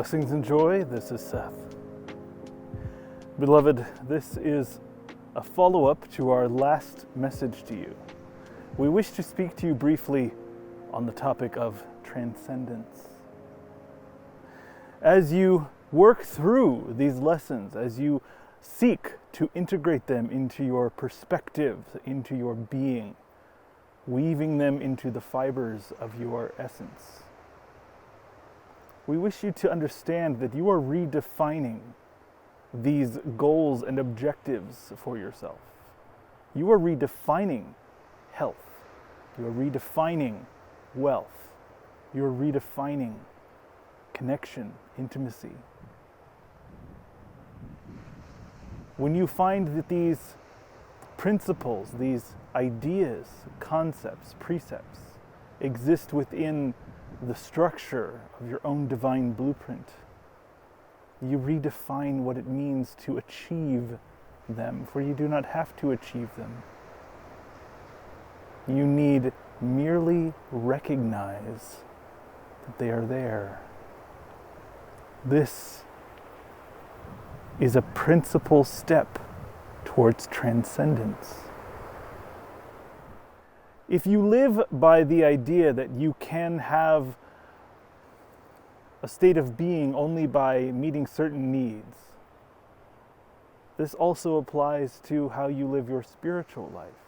Blessings and joy, this is Seth. Beloved, this is a follow-up to our last message to you. We wish to speak to you briefly on the topic of transcendence. As you work through these lessons, as you seek to integrate them into your perspective, into your being, weaving them into the fibers of your essence, we wish you to understand that you are redefining these goals and objectives for yourself. You are redefining health. You are redefining wealth. You are redefining connection, intimacy. When you find that these principles, these ideas, concepts, precepts exist within the structure of your own divine blueprint, you redefine what it means to achieve them, for you do not have to achieve them. You need merely recognize that they are there. This is a principal step towards transcendence. If you live by the idea that you can have a state of being only by meeting certain needs, this also applies to how you live your spiritual life.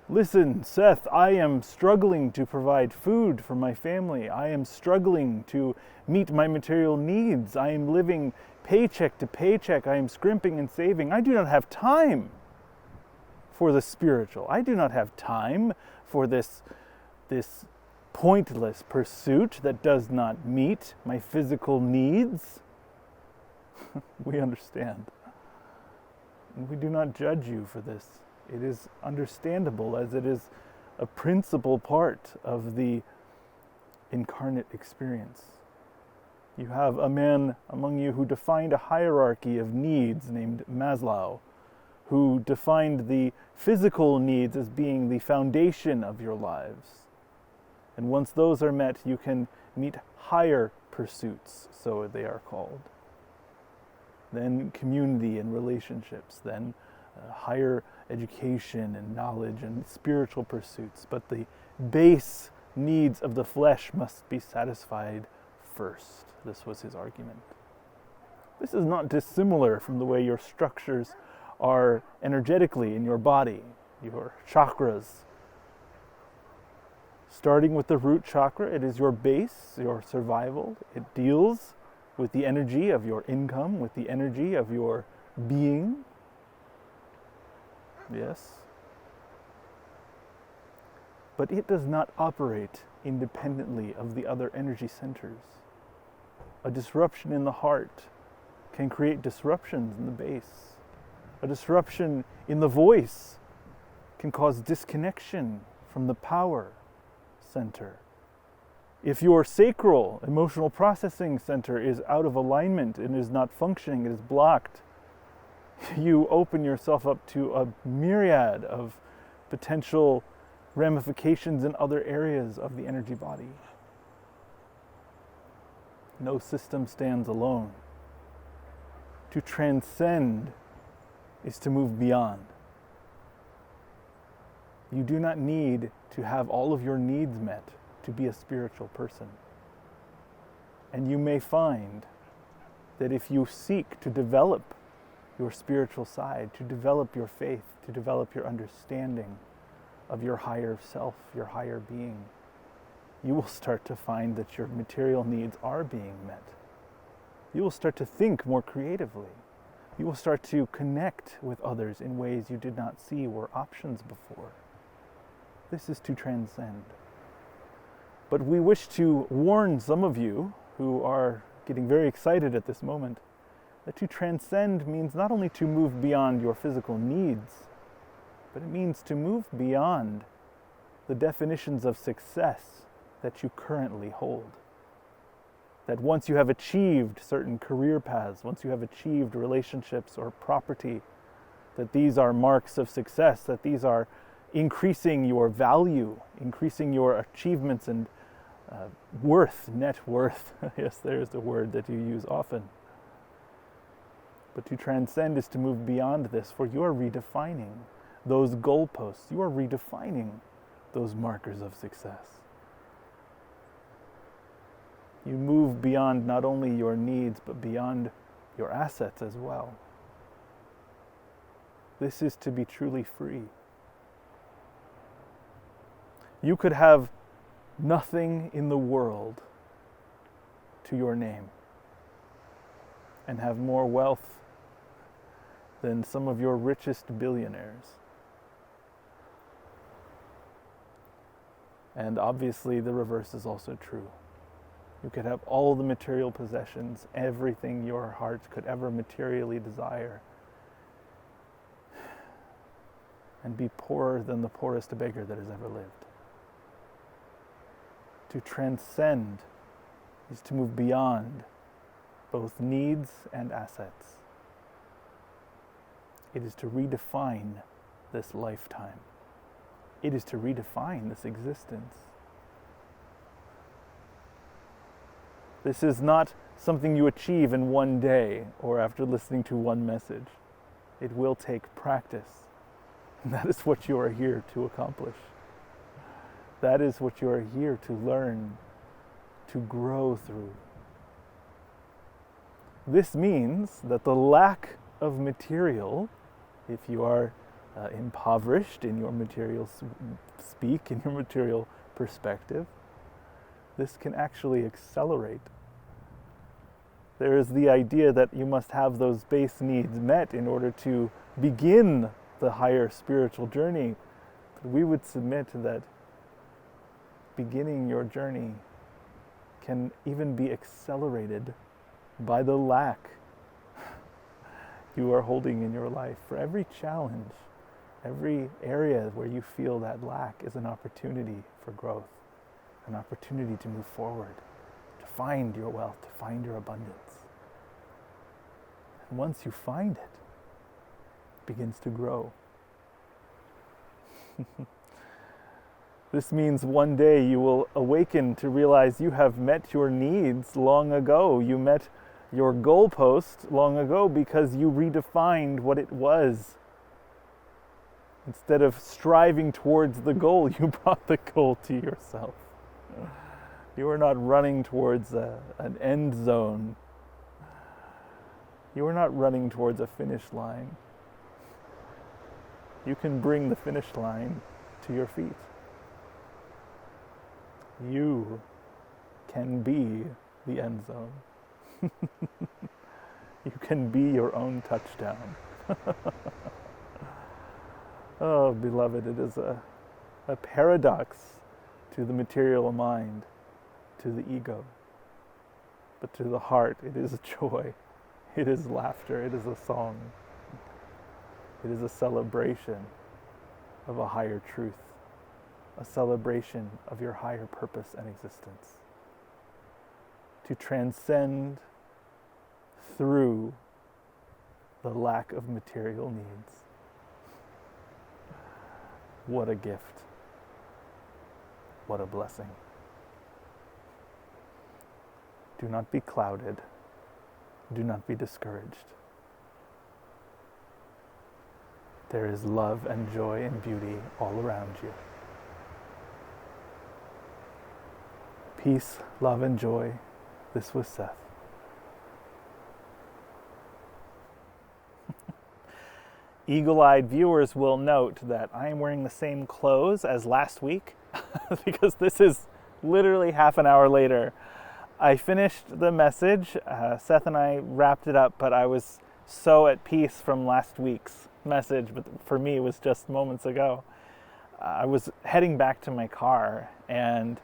Listen, Seth, I am struggling to provide food for my family. I am struggling to meet my material needs. I am living paycheck to paycheck. I am scrimping and saving. I do not have time for the spiritual. I do not have time for this pointless pursuit that does not meet my physical needs. We understand. And we do not judge you for this. It is understandable, as it is a principal part of the incarnate experience. You have a man among you who defined a hierarchy of needs named Maslow, who defined the physical needs as being the foundation of your lives. And once those are met, you can meet higher pursuits, so they are called. Then community and relationships, then higher education and knowledge and spiritual pursuits. But the base needs of the flesh must be satisfied first. This was his argument. This is not dissimilar from the way your structures are energetically in your body, your chakras. Starting with the root chakra, it is your base, your survival. It deals with the energy of your income, with the energy of your being. Yes. But it does not operate independently of the other energy centers. A disruption in the heart can create disruptions in the base. A disruption in the voice can cause disconnection from the power center. If your sacral emotional processing center is out of alignment and is not functioning, it is blocked, you open yourself up to a myriad of potential ramifications in other areas of the energy body. No system stands alone. To transcend is to move beyond. You do not need to have all of your needs met to be a spiritual person. And you may find that if you seek to develop your spiritual side, to develop your faith, to develop your understanding of your higher self, your higher being, you will start to find that your material needs are being met. You will start to think more creatively. You will start to connect with others in ways you did not see were options before. This is to transcend. But we wish to warn some of you who are getting very excited at this moment that to transcend means not only to move beyond your physical needs, but it means to move beyond the definitions of success that you currently hold. That once you have achieved certain career paths, once you have achieved relationships or property, that these are marks of success, that these are increasing your value, increasing your achievements and worth, net worth. Yes, there's the word that you use often. But to transcend is to move beyond this, for you are redefining those goalposts. You are redefining those markers of success. You move beyond not only your needs, but beyond your assets as well. This is to be truly free. You could have nothing in the world to your name and have more wealth than some of your richest billionaires. And obviously the reverse is also true. You could have all the material possessions, everything your heart could ever materially desire, and be poorer than the poorest beggar that has ever lived. To transcend is to move beyond both needs and assets. It is to redefine this lifetime. It is to redefine this existence. This is not something you achieve in one day or after listening to one message. It will take practice. And that is what you are here to accomplish. That is what you are here to learn, to grow through. This means that the lack of material, if you are impoverished in your material speak, in your material perspective, this can actually accelerate. There is the idea that you must have those base needs met in order to begin the higher spiritual journey. But we would submit that beginning your journey can even be accelerated by the lack you are holding in your life. For every challenge, every area where you feel that lack is an opportunity for growth, an opportunity to move forward, to find your wealth, to find your abundance. And once you find it, it begins to grow. This means one day you will awaken to realize you have met your needs long ago. You met your goalpost long ago because you redefined what it was. Instead of striving towards the goal, you brought the goal to yourself. You are not running towards an end zone. You are not running towards a finish line. You can bring the finish line to your feet. You can be the end zone. You can be your own touchdown. Oh, beloved, it is a paradox to the material mind, to the ego. But to the heart, it is joy. It is laughter. It is a song. It is a celebration of a higher truth, a celebration of your higher purpose and existence. To transcend through the lack of material needs. What a gift. What a blessing. Do not be clouded. Do not be discouraged. There is love and joy and beauty all around you. Peace, love, and joy. This was Seth. Eagle-eyed viewers will note that I am wearing the same clothes as last week because this is literally half an hour later. I finished the message. Seth and I wrapped it up, but I was so at peace from last week's message, but for me it was just moments ago. I was heading back to my car and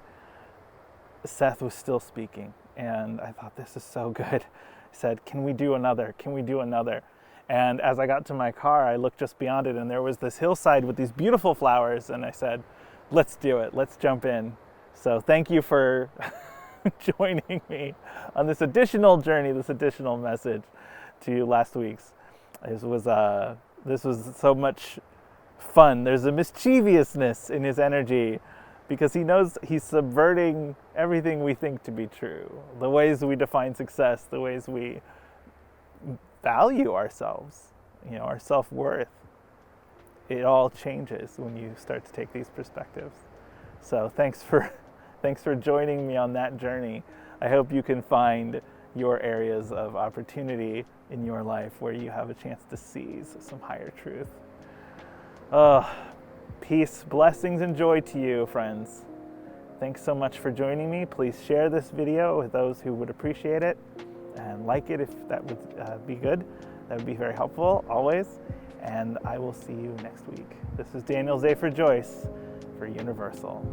Seth was still speaking, and I thought, this is so good. I said, can we do another? Can we do another? And as I got to my car, I looked just beyond it, and there was this hillside with these beautiful flowers, and I said, let's do it. Let's jump in. So thank you for joining me on this additional journey, this additional message to last week's. This was so much fun. There's a mischievousness in his energy because he knows he's subverting everything we think to be true. The ways we define success, the ways we value ourselves, our self-worth. It all changes when you start to take these perspectives. So thanks for joining me on that journey. I hope you can find your areas of opportunity in your life where you have a chance to seize some higher truth. Peace, blessings, and joy to you, friends. Thanks so much for joining me. Please share this video with those who would appreciate it, and like it if that would be good. That would be very helpful, always. And I will see you next week. This is Daniel Zafer-Joyce for Universal.